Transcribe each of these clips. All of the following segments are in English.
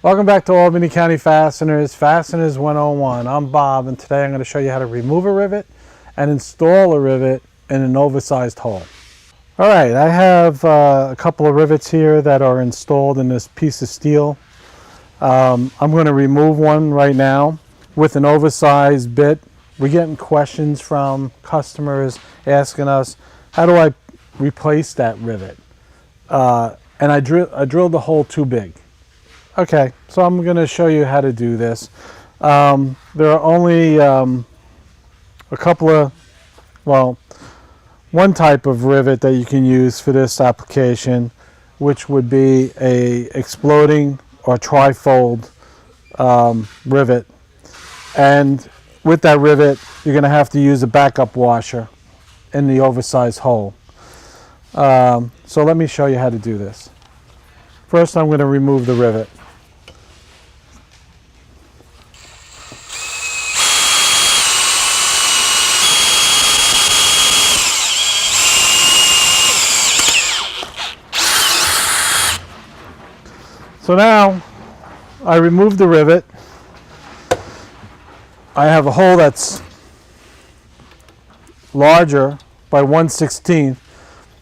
Welcome back to Albany County Fasteners, Fasteners 101. I'm Bob, and today I'm going to show you how to remove a rivet and install a rivet in an oversized hole. All right, I have a couple of rivets here that are installed in this piece of steel. I'm going to remove one right now with an oversized bit. We're getting questions from customers asking us, how do I replace that rivet? And I drilled the hole too big. Okay, so I'm going to show you how to do this. There are only a couple of, well, one type of rivet that you can use for this application, which would be a exploding or trifold rivet. And with that rivet, you're going to have to use a backup washer in the oversized hole. So let me show you how to do this. First, I'm going to remove the rivet. So now I removed the rivet. I have a hole that's larger by 1/16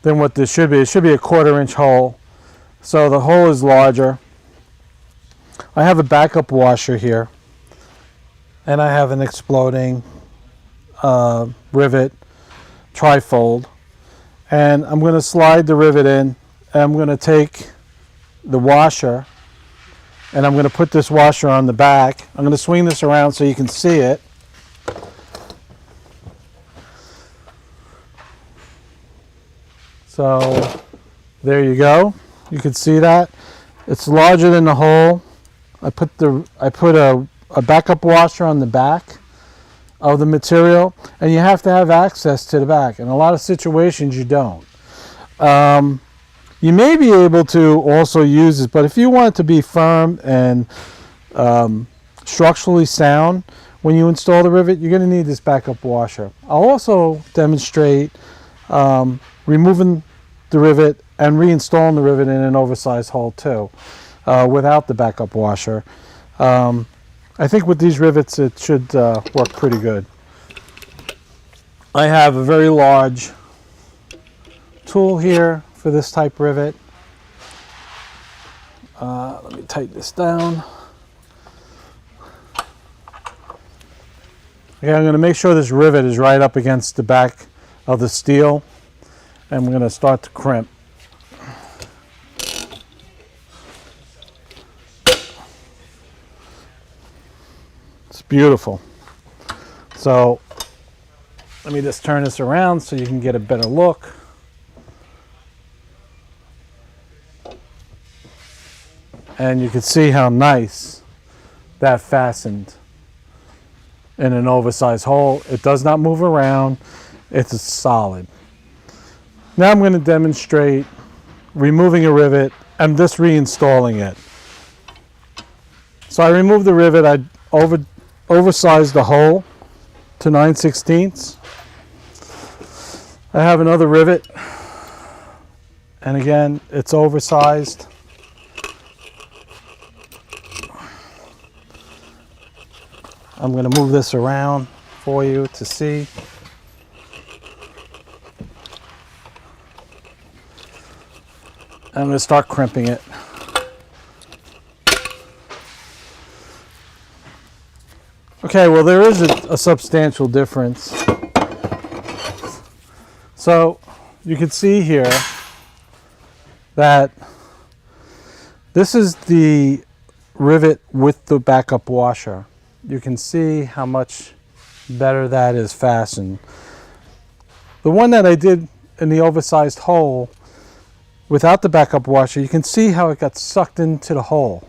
than what this should be. It should be a 1/4 inch hole. So the hole is larger. I have a backup washer here, and I have an exploding rivet trifold. And I'm going to slide the rivet in, and I'm going to take the washer, and I'm going to put this washer on the back. I'm going to swing this around so you can see it. So there you go. You can see that. It's larger than the hole. I put a backup washer on the back of the material, and you have to have access to the back. In a lot of situations you don't. You may be able to also use this, but if you want it to be firm and structurally sound when you install the rivet, you're going to need this backup washer. I'll also demonstrate removing the rivet and reinstalling the rivet in an oversized hole too, without the backup washer. I think with these rivets it should work pretty good. I have a very large tool here for this type rivet. Let me tighten this down. Okay, I'm going to make sure this rivet is right up against the back of the steel, and we're going to start to crimp. It's beautiful. So let me just turn this around so you can get a better look. And you can see how nice that fastened in an oversized hole. It does not move around. It's solid. Now I'm going to demonstrate removing a rivet and just reinstalling it. So I removed the rivet. I oversized the hole to 9/16. I have another rivet, and again, it's oversized. I'm going to move this around for you to see. I'm going to start crimping it. Okay, well, there is a substantial difference. So you can see here that this is the rivet with the backup washer. You can see how much better that is fastened. The one that I did in the oversized hole without the backup washer, you can see how it got sucked into the hole.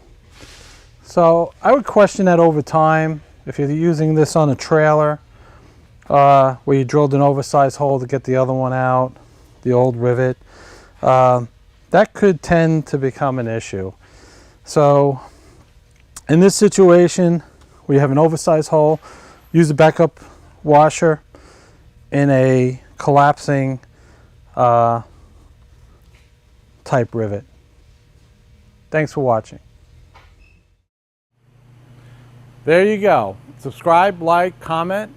So I would question that over time. If you're using this on a trailer where you drilled an oversized hole to get the other one out, the old rivet, that could tend to become an issue. So in this situation, we have an oversized hole, use a backup washer in a collapsing type rivet. Thanks for watching. There you go. Subscribe, like, comment.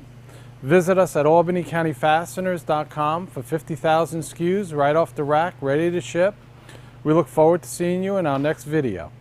Visit us at albanycountyfasteners.com for 50,000 SKUs right off the rack, ready to ship. We look forward to seeing you in our next video.